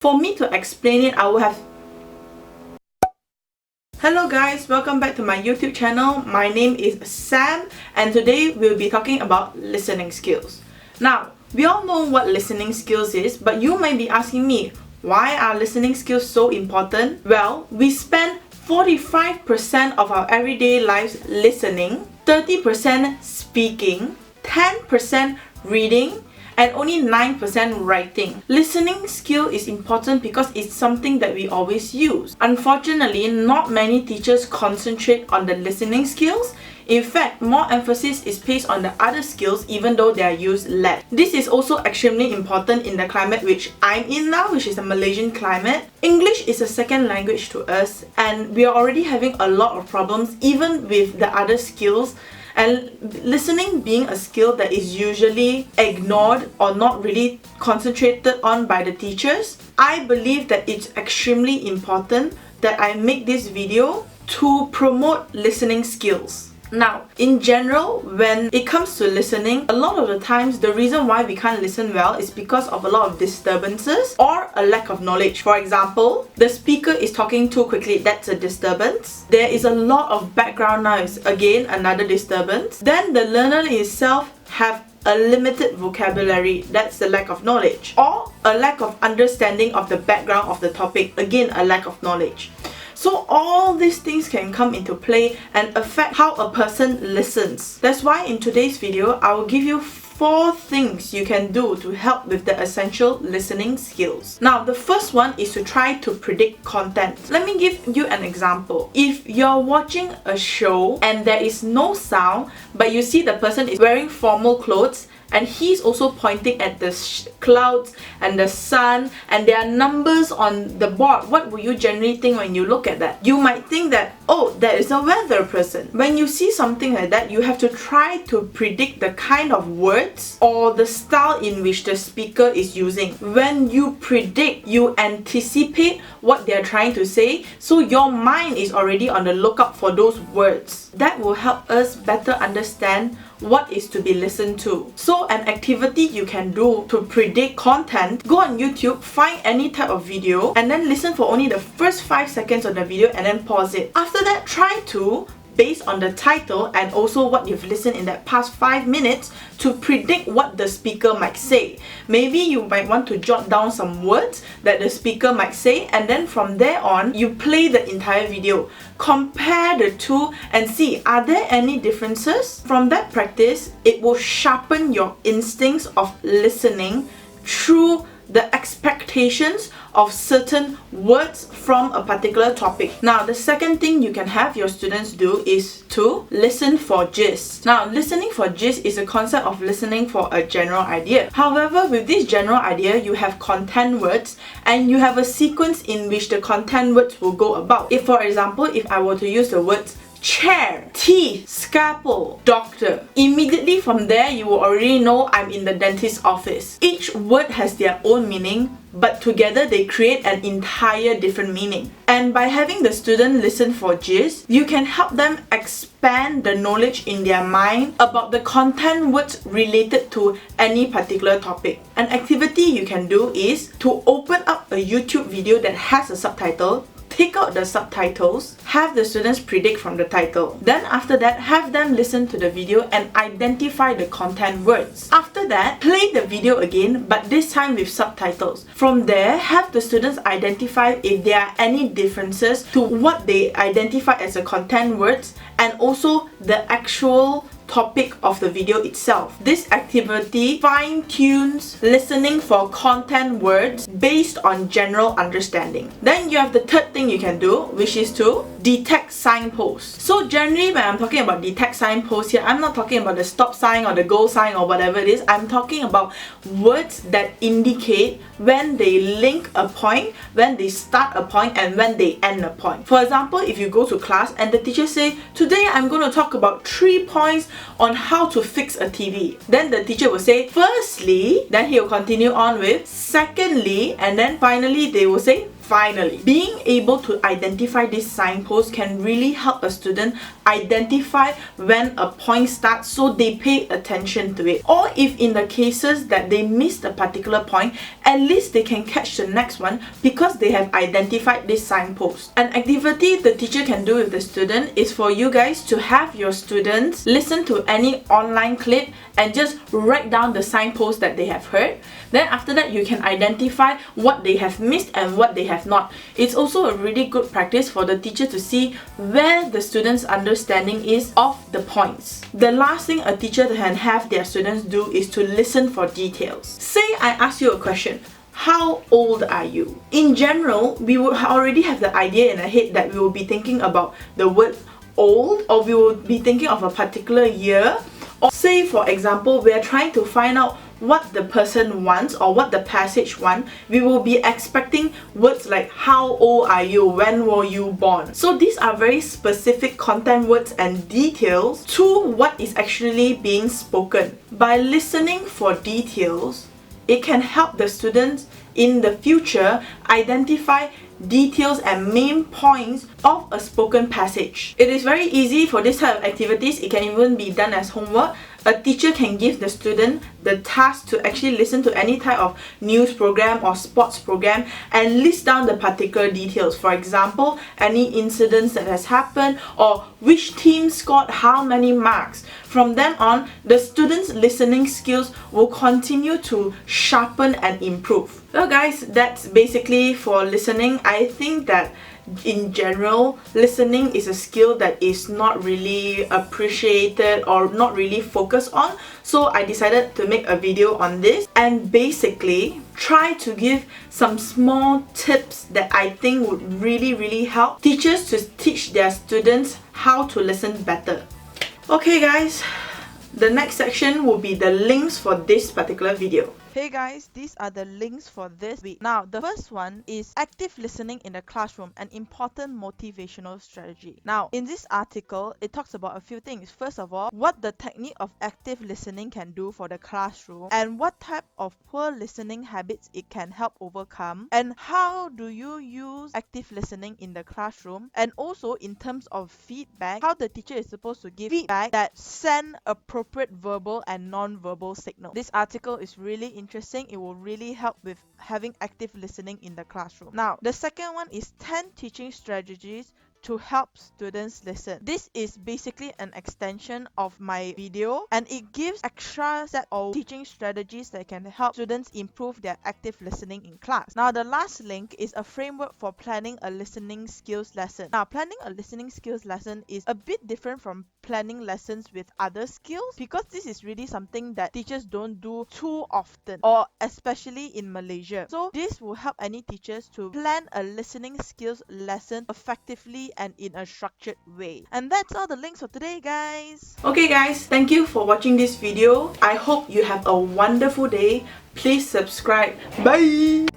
For me to explain it, I will have... Hello guys, welcome back to my YouTube channel. My name is Sam and today we'll be talking about listening skills. Now, we all know what listening skills is, but you might be asking me, why are listening skills so important? Well, we spend 45% of our everyday lives listening, 30% speaking, 10% reading, and only 9% writing. Listening skill is important because it's something that we always use. Unfortunately, not many teachers concentrate on the listening skills. In fact, more emphasis is placed on the other skills even though they are used less. This is also extremely important in the climate which I'm in now, which is the Malaysian climate. English is a second language to us and we are already having a lot of problems even with the other skills. And listening being a skill that is usually ignored or not really concentrated on by the teachers, I believe that it's extremely important that I make this video to promote listening skills. Now, in general, when it comes to listening, a lot of the times the reason why we can't listen well is because of a lot of disturbances or a lack of knowledge. For example, the speaker is talking too quickly, that's a disturbance. There is a lot of background noise, again another disturbance. Then the learner itself have a limited vocabulary, that's the lack of knowledge. Or a lack of understanding of the background of the topic, again a lack of knowledge. So all these things can come into play and affect how a person listens. That's why in today's video, I will give you 4 things you can do to help with the essential listening skills. Now, the first one is to try to predict content. Let me give you an example. If you're watching a show and there is no sound, but you see the person is wearing formal clothes, and he's also pointing at the clouds and the sun and there are numbers on the board, what will you generally think when you look at that? You might think that, oh, that is a weather person. When you see something like that, you have to try to predict the kind of words or the style in which the speaker is using. When you predict, you anticipate what they're trying to say, so your mind is already on the lookout for those words. That will help us better understand what is to be listened to. So an activity you can do to predict content, go on YouTube, find any type of video and then listen for only the first 5 seconds of the video and then pause it. After that, try to, based on the title and also what you've listened in that past 5 minutes, to predict what the speaker might say. Maybe you might want to jot down some words that the speaker might say, and then from there on, you play the entire video. Compare the two and see, are there any differences? From that practice, it will sharpen your instincts of listening through the expectations of certain words from a particular topic. Now, the second thing you can have your students do is to listen for gist. Now, listening for gist is a concept of listening for a general idea. However, with this general idea, you have content words and you have a sequence in which the content words will go about. If, for example, if I were to use the words chair, teeth, scalpel, doctor, immediately from there you will already know I'm in the dentist's office. Each word has their own meaning, but together they create an entire different meaning. And by having the student listen for gist, you can help them expand the knowledge in their mind about the content words related to any particular topic. An activity you can do is to open up a YouTube video that has a subtitle, take out the subtitles, have the students predict from the title. Then after that, have them listen to the video and identify the content words. After that, play the video again, but this time with subtitles. From there, have the students identify if there are any differences to what they identify as the content words and also the actual topic of the video itself. This activity fine-tunes listening for content words based on general understanding. Then you have the third thing you can do, which is to detect signposts. So generally when I'm talking about detect signposts here, I'm not talking about the stop sign or the go sign or whatever it is. I'm talking about words that indicate when they link a point, when they start a point and when they end a point. For example, if you go to class and the teacher say, today I'm going to talk about 3 points on how to fix a TV. Then the teacher will say, firstly, then he will continue on with secondly, and then finally they will say finally, being able to identify this signpost can really help a student identify when a point starts so they pay attention to it. Or if in the cases that they missed a particular point, at least they can catch the next one because they have identified this signpost. An activity the teacher can do with the student is for you guys to have your students listen to any online clip and just write down the signpost that they have heard. Then after that, you can identify what they have missed and what they have not. It's also a really good practice for the teacher to see where the student's understanding is of the points. The last thing a teacher can have their students do is to listen for details. Say I ask you a question. How old are you? In general, we would already have the idea in our head that we will be thinking about the word old, or we will be thinking of a particular year. Or say for example, we are trying to find out what the person wants or what the passage wants, we will be expecting words like how old are you, when were you born. So these are very specific content words and details to what is actually being spoken. By listening for details, it can help the students in the future identify details and main points of a spoken passage. It is very easy for this type of activities. It can even be done as homework. A teacher can give the student the task to actually listen to any type of news program or sports program and list down the particular details. For example, any incidents that has happened or which team scored how many marks. From then on, the students' listening skills will continue to sharpen and improve. Well guys, that's basically for listening. I think that in general, listening is a skill that is not really appreciated or not really focused on. So I decided to make a video on this and basically try to give some small tips that I think would really help teachers to teach their students how to listen better. Okay guys, the next section will be the links for this particular video. Hey guys, these are the links for this week. Now, the first one is active listening in the classroom, an important motivational strategy. Now, in this article, it talks about a few things. First of all, what the technique of active listening can do for the classroom and what type of poor listening habits it can help overcome, and how do you use active listening in the classroom, and also in terms of feedback, how the teacher is supposed to give feedback that send appropriate verbal and non-verbal signal. This article is really interesting. It will really help with having active listening in the classroom. Now, the second one is 10 teaching strategies to help students listen. This is basically an extension of my video and it gives extra set of teaching strategies that can help students improve their active listening in class. Now, the last link is a framework for planning a listening skills lesson. Now, planning a listening skills lesson is a bit different from planning lessons with other skills because this is really something that teachers don't do too often, or especially in Malaysia. So this will help any teachers to plan a listening skills lesson effectively and in a structured way. And that's all the links for today, guys. Okay guys, thank you for watching this video. I hope you have a wonderful day. Please subscribe. Bye.